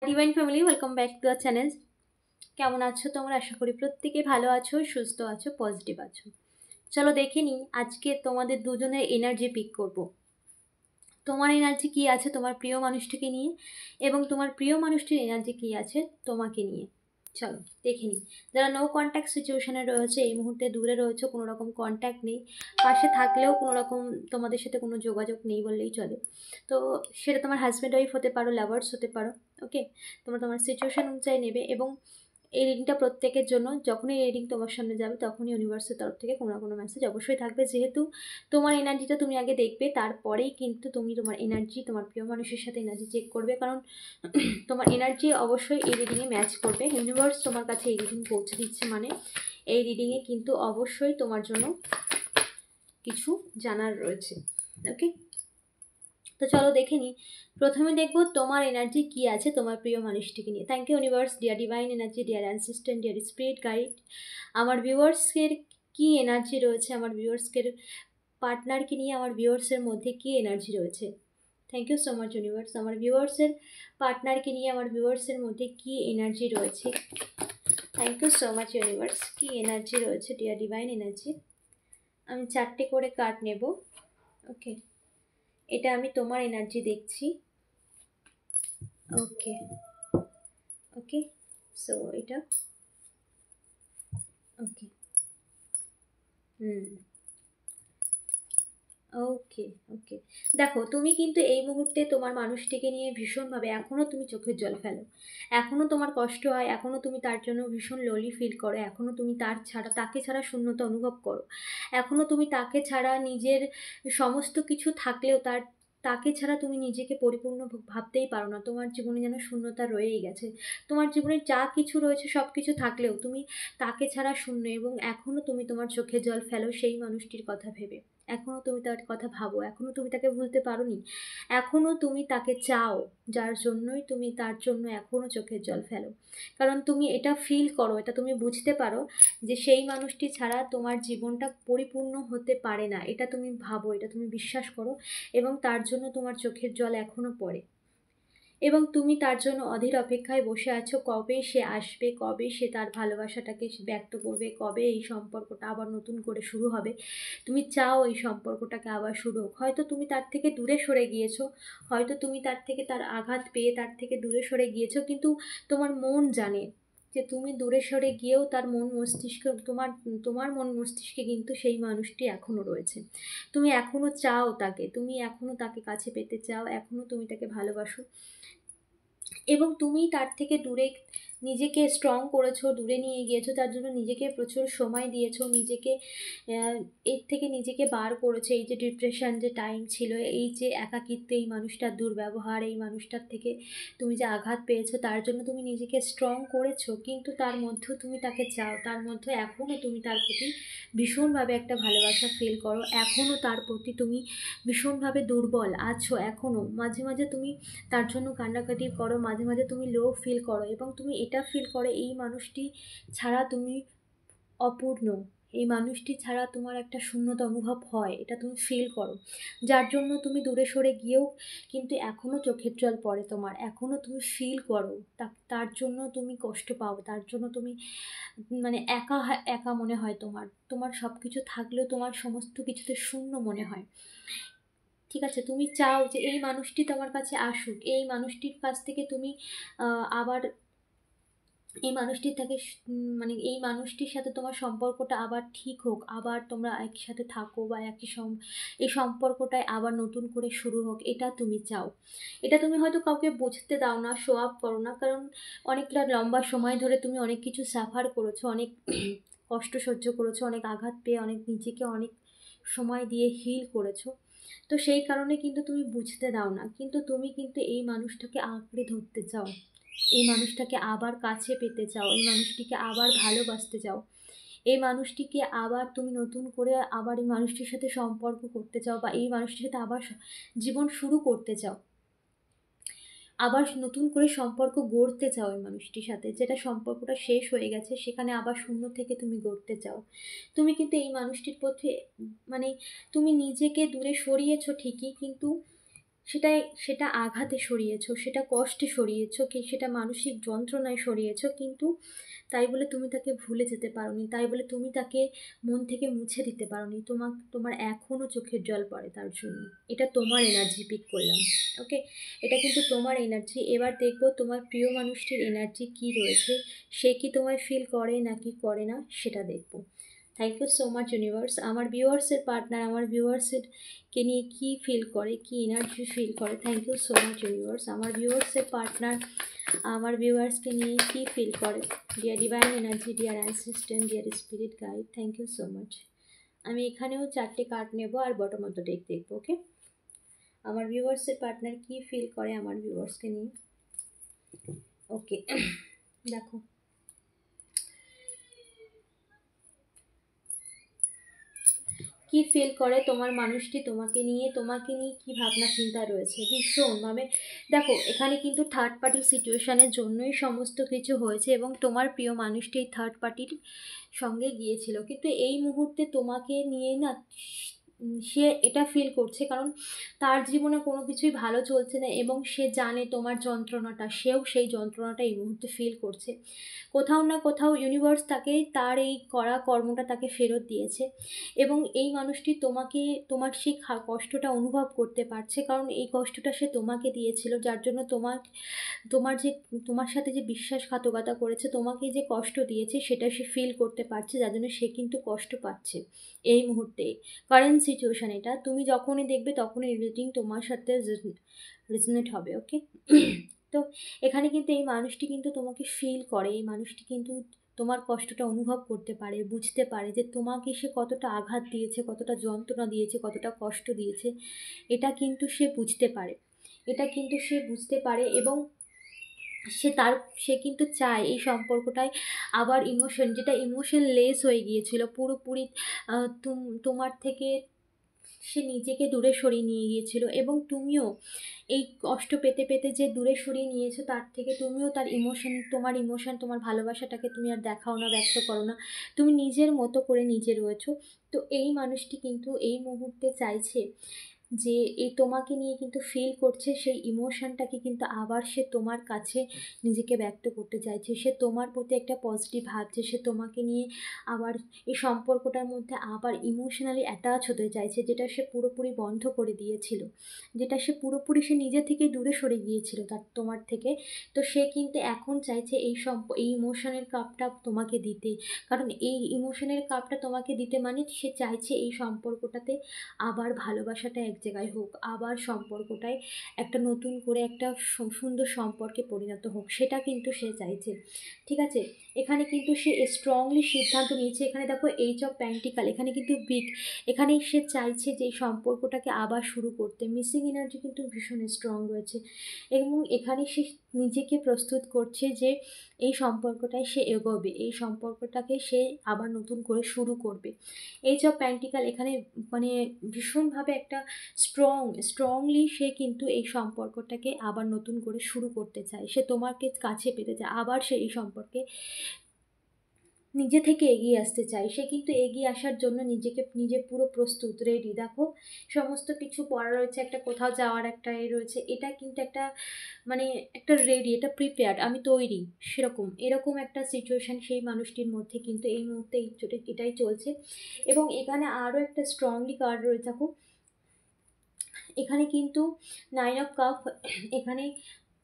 Divine family, welcome back to our channel. কেমন আছো তোমরা? আশা করি প্রত্যেকে ভালো আছো, সুস্থ আছো, পজিটিভ আছো। চলো দেখে নিই আজকে তোমাদের দুজনের এনার্জি পিক করব। তোমার এনার্জি কী আছে তোমার প্রিয় মানুষটিকে নিয়ে, এবং তোমার প্রিয় মানুষটির এনার্জি কী আছে তোমাকে নিয়ে। চলো দেখে নিই। যারা নো কন্ট্যাক্ট সিচুয়েশনে রয়েছে, এই মুহূর্তে দূরে রয়েছে, কোনো রকম কন্ট্যাক্ট নেই, পাশে থাকলেও কোনো রকম তোমাদের সাথে কোনো যোগাযোগ নেই বললেই চলে। তো সেটা তোমার হাজব্যান্ড ওয়াইফ হতে পারো, লাভার্স হতে পারো। ওকে, তোমরা তোমার সিচুয়েশন অনুযায়ী নেবে। এবং এই রিডিংটা প্রত্যেকের জন্য। যখনই এই রিডিং তোমার সামনে যাবে তখনই ইউনিভার্সের তরফ থেকে কোনো না কোনো মেসেজ অবশ্যই থাকবে। যেহেতু তোমার এনার্জিটা তুমি আগে দেখবে, তারপরেই কিন্তু তুমি তোমার এনার্জি তোমার প্রিয় মানুষের সাথে এনার্জি চেক করবে। কারণ তোমার এনার্জি অবশ্যই এই রিডিংয়ে ম্যাচ করবে। ইউনিভার্স তোমার কাছে এই রিডিং পৌঁছে দিচ্ছে, মানে এই রিডিংয়ে কিন্তু অবশ্যই তোমার জন্য কিছু জানার রয়েছে। ওকে, তো চলো দেখে নিই। প্রথমে দেখবো তোমার এনার্জি কি আছে তোমার প্রিয় মানুষটিকে নিয়ে। Thank you universe, dear divine energy, dear assistant, dear spirit guide. আমার ভিউয়ার্সের কি এনার্জি রয়েছে, আমার ভিউয়ার্সের পার্টনারকে নিয়ে আমার ভিউয়ার্সের মধ্যে কি এনার্জি রয়েছে। Thank you so much universe. আমার ভিউয়ার্সের পার্টনারকে নিয়ে আমার ভিউয়ার্সের মধ্যে কি এনার্জি রয়েছে। Thank you so much universe. কি এনার্জি রয়েছে ডিয়ার ডিভাইন এনার্জি। আমি 4টে করে কার্ড নেব। ওকে, এটা আমি তোমার এনার্জি দেখছি। ওকে ওকে, সো এটা ওকে। হুম, ওকে ওকে। দেখো, তুমি কিন্তু এই মুহূর্তে তোমার মানুষটিকে নিয়ে ভীষণভাবে এখনও তুমি চোখের জল ফেলো, এখনও তোমার কষ্ট হয়, এখনও তুমি তার জন্য ভীষণ লোনলি ফিল করো, এখনও তুমি তাকে ছাড়া শূন্যতা অনুভব করো, এখনও তুমি তাকে ছাড়া নিজের সমস্ত কিছু থাকলেও তাকে ছাড়া তুমি নিজেকে পরিপূর্ণ ভাবতেই পারো না। তোমার জীবনে যেন শূন্যতা রয়েই গেছে। তোমার জীবনে যা কিছু রয়েছে সব কিছু থাকলেও তুমি তাকে ছাড়া শূন্য, এবং এখনও তুমি তোমার চোখে জল ফেলো সেই মানুষটির কথা ভেবে। এখনও তুমি তার কথা ভাবো, এখনও তুমি তাকে ভুলতে পারোনি, এখনও তুমি তাকে চাও, যার জন্যই তুমি তার জন্য এখনও চোখের জল ফেলো। কারণ তুমি এটা ফিল করো, এটা তুমি বুঝতে পারো যে সেই মানুষটি ছাড়া তোমার জীবনটা পরিপূর্ণ হতে পারে না। এটা তুমি ভাবো, এটা তুমি বিশ্বাস করো, এবং তার জন্য তোমার চোখের জল এখনও পড়ে। এবং তুমি তার জন্য অধীর অপেক্ষায় বসে আছো, কবে সে আসবে, কবে সে তার ভালোবাসাটাকে ব্যক্ত করবে, কবে এই সম্পর্কটা আবার নতুন করে শুরু হবে। তুমি চাও এই সম্পর্কটাকে আবার শুরু হোক। হয়তো তুমি তার থেকে দূরে সরে গিয়েছো, হয়তো তুমি তার আঘাত পেয়ে তার থেকে দূরে সরে গিয়েছো, কিন্তু তোমার মন জানে যে তুমি দূরে সরে গিয়েও তার মন মস্তিষ্ক, তোমার মন মস্তিষ্কে কিন্তু সেই মানুষটি এখনও রয়েছে। তুমি এখনও চাও তাকে, তুমি এখনও তাকে কাছে পেতে চাও, এখনও তুমি তাকে ভালোবাসো, এবং তুমি তার থেকে দূরে নিজেকে স্ট্রং করেছো, দূরে নিয়ে গিয়েছো, তার জন্য নিজেকে প্রচুর সময় দিয়েছো, নিজেকে এর থেকে নিজেকে বার করেছো। এই যে ডিপ্রেশন যে টাইম ছিল, এই যে একাকিত্ব, এই মানুষটার দুর্ব্যবহার, এই মানুষটার থেকে তুমি যে আঘাত পেয়েছো, তার জন্য তুমি নিজেকে স্ট্রং করেছো, কিন্তু তার মধ্যেও তুমি তাকে চাও, তার মধ্যে এখনও তুমি তার প্রতি ভীষণভাবে একটা ভালোবাসা ফিল করো, এখনও তার প্রতি তুমি ভীষণভাবে দুর্বল আছো, এখনও মাঝে মাঝে তুমি তার জন্য কান্নাকাটি করো, মাঝে মাঝে তুমি লো ফিল করো, এবং তুমি এটা ফিল করো এই মানুষটি ছাড়া তুমি অপূর্ণ, এই মানুষটি ছাড়া তোমার একটা শূন্যতা অনুভব হয়, এটা তুমি ফিল করো, যার জন্য তুমি দূরে সরে গিয়েও কিন্তু এখনও চোখের জল পড়ে তোমার, এখনও তুমি ফিল করো, তার জন্য তুমি কষ্ট পাও, তার জন্য তুমি মানে একা একা মনে হয় তোমার, তোমার সব কিছু থাকলেও তোমার সমস্ত কিছুতে শূন্য মনে হয়। ঠিক আছে, তুমি চাও যে এই মানুষটি তোমার কাছে আসুক, এই মানুষটির কাছ থেকে তুমি আবার এই মানুষটির থেকে মানে এই মানুষটির সাথে তোমার সম্পর্কটা আবার ঠিক হোক, আবার তোমরা একসাথে থাকো, বা এই সম্পর্কটায় আবার নতুন করে শুরু হোক, এটা তুমি চাও। এটা তুমি হয়তো কাউকে বুঝতে দাও না, শো আপ করো না, কারণ অনেকটা লম্বা সময় ধরে তুমি অনেক কিছু সাফার করেছো, অনেক কষ্ট সহ্য করেছো, অনেক আঘাত পেয়ে নিজেকে অনেক সময় দিয়ে হিল করেছো। তো সেই কারণে কিন্তু তুমি বুঝতে দাও না, কিন্তু তুমি কিন্তু এই মানুষটাকে আঁকড়ে ধরতে চাও, এই মানুষটাকে আবার কাছে পেতে চাও, এই মানুষটিকে আবার ভালোবাসতে চাও, এই মানুষটিকে আবার তুমি নতুন করে আবার এই মানুষটির সাথে সম্পর্ক করতে চাও, বা এই মানুষটির সাথে আবার জীবন শুরু করতে চাও, আবার নতুন করে সম্পর্ক গড়তে চাও এই মানুষটির সাথে, যেটা সম্পর্কটা শেষ হয়ে গেছে সেখানে আবার শূন্য থেকে তুমি গড়তে চাও। তুমি কিন্তু এই মানুষটির পথে মানে তুমি নিজেকে দূরে সরিয়েছো ঠিকই, কিন্তু সেটা আঘাতে সরিয়েছো, সেটা কষ্টে সরিয়েছো, কি সেটা মানসিক যন্ত্রণায় সরিয়েছো, কিন্তু তাই বলে তুমি তাকে ভুলে যেতে পারোনি, তাই বলে তুমি তাকে মন থেকে মুছে দিতে পারোনি। তোমার এখনও চোখের জল পড়ে তার জন্য। এটা তোমার এনার্জি পিক করলাম, ওকে? এটা কিন্তু তোমার এনার্জি। এবার দেখবো তোমার প্রিয় মানুষটির এনার্জি কি রয়েছে, সে কি তোমায় ফিল করে নাকি করে না, সেটা দেখবো। Thank you so much universe. আমার ভিউয়ার্সের পার্টনার আমার ভিউয়ার্সের কে নিয়ে কী ফিল করে, কী এনার্জি ফিল করে, thank you so much universe. আমার ভিউয়ার্সের পার্টনার আমার ভিউয়ার্সকে নিয়ে কী ফিল করে, dear divine energy, dear assistant, dear spirit guide, thank you so much. আমি এখানেও 4টে কার্ড নেব আর বটম অফ দ্য ডেক দেখবো, ওকে? আমার ভিউয়ার্সের পার্টনার কী ফিল করে আমার ভিউয়ার্সকে নিয়ে, ওকে? দেখো, কি ফিল করে তোমার মানুষটি তোমাকে নিয়ে কি ভাবনা চিন্তা রয়েছে ভীষণভাবে। দেখো, এখানে কিন্তু থার্ড পার্টি সিচুয়েশনের জন্যই সমস্ত কিছু হয়েছে এবং তোমার প্রিয় মানুষটি এই থার্ড পার্টির সঙ্গে গিয়েছিল, কিন্তু এই মুহূর্তে তোমাকে নিয়ে না সে এটা ফিল করছে, কারণ তার জীবনে কোনো কিছুই ভালো চলছে না এবং সে জানে তোমার যন্ত্রণাটা, সেও সেই যন্ত্রণাটা এই মুহূর্তে ফিল করছে। কোথাও না কোথাও ইউনিভার্স তাকে তার এই করা কর্মটা তাকে ফেরত দিয়েছে এবং এই মানুষটি তোমার সেই কষ্টটা অনুভব করতে পারছে, কারণ এই কষ্টটা সে তোমাকে দিয়েছিল, যার জন্য তোমার সাথে যে বিশ্বাসঘাতকতা করেছে, তোমাকে যে কষ্ট দিয়েছে সেটা সে ফিল করতে পারছে, যার জন্য সে কিন্তু কষ্ট পাচ্ছে এই মুহূর্তে। কারেন্ট সিচুয়েশান এটা, তুমি যখনই দেখবে তখনই রিডিং তোমার সাথে রেজনেট হবে, ওকে? তো এখানে কিন্তু এই মানুষটি কিন্তু তোমাকে ফিল করে, এই মানুষটি কিন্তু তোমার কষ্টটা অনুভব করতে পারে, বুঝতে পারে যে তোমাকে সে কতটা আঘাত দিয়েছে, কতটা যন্ত্রণা দিয়েছে, কতটা কষ্ট দিয়েছে, এটা কিন্তু সে বুঝতে পারে, এবং সে কিন্তু চায় এই সম্পর্কটায় আবার যেটা ইমোশনলেস হয়ে গিয়েছিল পুরোপুরি, তোমার থেকে সে নিজেকে দূরে সরিয়ে নিয়ে গিয়েছিল এবং তুমিও এই কষ্ট পেতে পেতে যে দূরে সরিয়ে নিয়েছো, তার থেকে তুমিও তোমার ভালোবাসাটাকে তুমি আর দেখাও না, ব্যক্ত করো না, তুমি নিজের মতো করে নিজে রয়েছো। তো এই মানুষটি কিন্তু এই মুহূর্তে চাইছে যে এই তোমাকে নিয়ে কিন্তু ফিল করছে, সেই ইমোশনটাকে কিন্তু আবার সে তোমার কাছে নিজেকে ব্যক্ত করতে চাইছে, সে তোমার প্রতি একটা পজিটিভ ভাবছে, সে তোমাকে নিয়ে আবার এই সম্পর্কটার মধ্যে আবার ইমোশনালি অ্যাটাচ হতে চাইছে, যেটা সে পুরোপুরি বন্ধ করে দিয়েছিল, সে নিজে থেকে দূরে সরে গিয়েছিল তোমার থেকে। তো সে কিন্তু এখন চাইছে এই ইমোশনের কাপটা তোমাকে দিতে, কারণ এই ইমোশনের কাপটা তোমাকে দিতে মানে সে চাইছে এই সম্পর্কটাতে আবার ভালোবাসাটা এক জায়গায় হোক, আবার সম্পর্কটায় একটা নতুন করে একটা সুন্দর সম্পর্কে পরিণত হোক, সেটা কিন্তু সে চাইছে, ঠিক আছে? এখানে কিন্তু সে স্ট্রংলি সিদ্ধান্ত নিয়েছে। এখানে দেখো এইচ অফ পেন্টিকাল, এখানে কিন্তু বিগ, এখানে সে চাইছে যে এই সম্পর্কটাকে আবার শুরু করতে। মিসিং এনার্জি কিন্তু ভীষণ স্ট্রং রয়েছে এবং এখানে সে নিজেকে প্রস্তুত করছে যে এই সম্পর্কটায় সে এগোবে, এই সম্পর্কটাকে সে আবার নতুন করে শুরু করবে। এইচ অফ পেন্টিকাল এখানে মানে ভীষণভাবে একটা স্ট্রংলি সে কিন্তু এই সম্পর্কটাকে আবার নতুন করে শুরু করতে চায়, সে তোমাকে কাছে পেতে চায়, আবার সে এই সম্পর্কে নিজে থেকে এগিয়ে আসতে চায়, সে কিন্তু এগিয়ে আসার জন্য নিজে পুরো প্রস্তুত, রেডি। দেখো, সমস্ত কিছু পড়া রয়েছে, একটা কোথাও যাওয়ার একটা রয়েছে, এটা কিন্তু একটা মানে একটা রেডি, এটা প্রিপেয়ার্ড, আমি তৈরি, এরকম একটা সিচুয়েশান সেই মানুষটির মধ্যে কিন্তু এই মুহূর্তে এটাই চলছে। এবং এখানে আরও একটা স্ট্রংলি কার্ড রয়েছে, দেখো এখানে কিন্তু 9 অফ কাপ, এখানে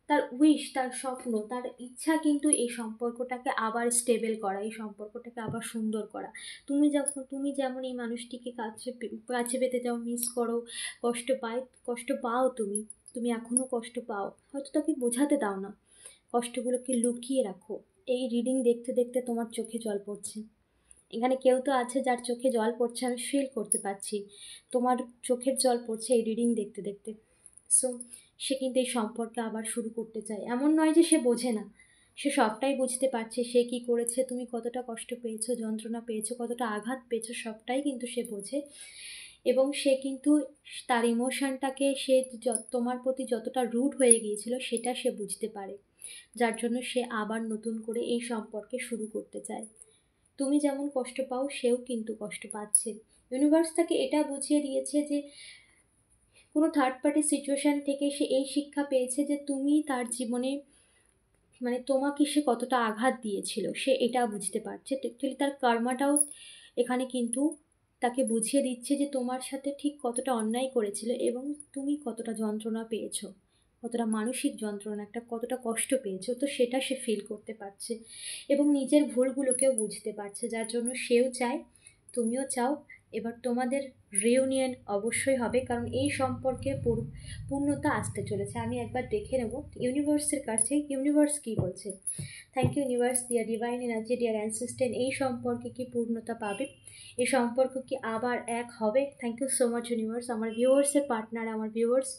তার উইশ, তার স্বপ্ন, তার ইচ্ছা কিন্তু এই সম্পর্কটাকে আবার স্টেবল করা, এই সম্পর্কটাকে আবার সুন্দর করা। তুমি যেমন এই মানুষটিকে কাছে পেতে যাও, মিস করো, কষ্ট পাও, তুমি এখনও কষ্ট পাও, হয়তো তাকে বোঝাতে দাও না, কষ্টগুলোকে লুকিয়ে রাখো। এই রিডিং দেখতে দেখতে তোমার চোখে জল পড়ছে, এখানে কেউ তো আছে যার চোখে জল পড়ছে, আমি ফিল করতে পারছি তোমার চোখের জল পড়ছে এই রিডিং দেখতে দেখতে। সো সে কিন্তু এই সম্পর্কে আবার শুরু করতে চায়, এমন নয় যে সে বোঝে না, সে সবটাই বুঝতে পারছে, সে কি করেছে, তুমি কতটা কষ্ট পেয়েছো, যন্ত্রণা পেয়েছো, কতটা আঘাত পেয়েছো, সবটাই কিন্তু সে বোঝে এবং সে কিন্তু তার ইমোশনটাকে তোমার প্রতি যতটা রুড হয়ে গিয়েছিল সেটা সে বুঝতে পারে, যার জন্য সে আবার নতুন করে এই সম্পর্কে শুরু করতে চায়। তুমি যেমন কষ্ট পাও সেও কিন্তু কষ্ট পাচ্ছে, ইউনিভার্স তাকে এটা বুঝিয়ে দিয়েছে যে কোনো থার্ড পার্টি সিচুয়েশান থেকে সে এই শিক্ষা পেয়েছে যে তুমি তার জীবনে মানে তোমাকে সে কতটা আঘাত দিয়েছিল সে এটা বুঝতে পারছে। তো অ্যাকচুয়ালি তার কর্মাটাও এখানে কিন্তু তাকে বুঝিয়ে দিচ্ছে যে তোমার সাথে ঠিক কতটা অন্যায় করেছিল এবং তুমি কতটা যন্ত্রণা পেয়েছো, কতটা মানসিক যন্ত্রণা, একটা কতটা কষ্ট পেয়েছো। তো সেটা সে ফিল করতে পারছে এবং নিজের ভুলগুলোকেও বুঝতে পারছে, যার জন্য সেও চায়, তুমিও চাও এবার তোমাদের রিউনিয়ন অবশ্যই হবে, কারণ এই সম্পর্কে পূর্ণতা আসতে চলেছে। আমি একবার দেখে নেব ইউনিভার্সের কাছে ইউনিভার্স কী বলছে। Thank you universe, dear divine energy, dear ancestors, এই সম্পর্কে কি পূর্ণতা পাবে, এই সম্পর্ক কি আবার এক হবে? Thank you so much universe. আমার ভিউয়ার্সের পার্টনার, আমার ভিউয়ার্স,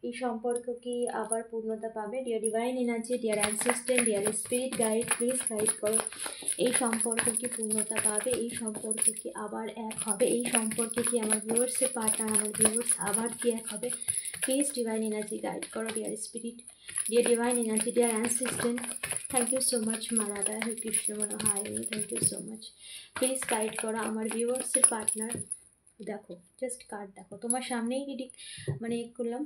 এই সম্পর্ক কি আবার পূর্ণতা পাবে? Dear divine energy, dear ancestors, dear spirit guide, please guide করো। এই সম্পর্ক কি পূর্ণতা পাবে? এই সম্পর্ক কি আবার এক হবে? এই সম্পর্কে কি আমার ভিউয়ার্সের পার্টনার, আমার ভিউয়ার্স আবার কি এক হবে? প্লিজ ডিভাইন এনার্জি গাইড করো। Dear spirit, dear divine energy, dear ancestors, thank you so much মা রাধা, হে কৃষ্ণ মনোহারিণী, thank you so much. Please guide করো আমার ভিউয়ার্সের পার্টনার। দেখো জাস্ট কার্ড দেখো, তোমার সামনেই রিডিং মানে করলাম।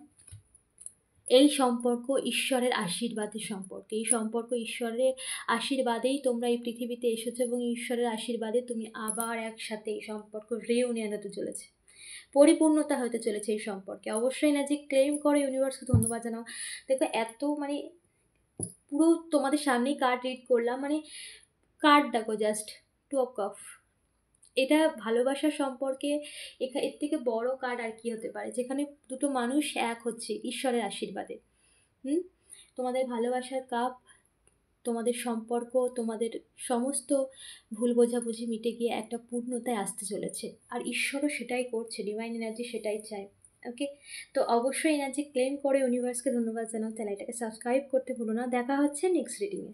এই সম্পর্ক ঈশ্বরের আশীর্বাদের সম্পর্ক, এই সম্পর্ক ঈশ্বরের আশীর্বাদেই তোমরা এই পৃথিবীতে এসেছো এবং ঈশ্বরের আশীর্বাদে তুমি আবার একসাথে এই সম্পর্ক রিউনিয়ন হতে চলেছে, পরিপূর্ণতা হতে চলেছে এই সম্পর্কে। অবশ্যই না যে ক্লেম করে ইউনিভার্সকে ধন্যবাদ জানাও। দেখো এত মানে পুরো তোমাদের সামনেই কার্ড রিড করলাম, মানে কার্ড দেখো জাস্ট, টু অফ কাপ। এটা ভালোবাসার সম্পর্কে এর থেকে বড় কার্ড আর কি হতে পারে, যেখানে দুটো মানুষ এক হচ্ছে ঈশ্বরের আশীর্বাদে। তোমাদের ভালোবাসার কাপ, তোমাদের সম্পর্ক, তোমাদের সমস্ত ভুল বোঝাবুঝি মিটে গিয়ে একটা পূর্ণতায় আসতে চলেছে, আর ঈশ্বরও সেটাই করছে, ডিভাইন এনার্জি সেটাই চায়। ওকে, তো অবশ্যই এনার্জি ক্লেম করে ইউনিভার্সকে ধন্যবাদ জানাও, চ্যানেলটাকে সাবস্ক্রাইব করতে ভুলো না। দেখা হচ্ছে নেক্সট রিডিংয়ে।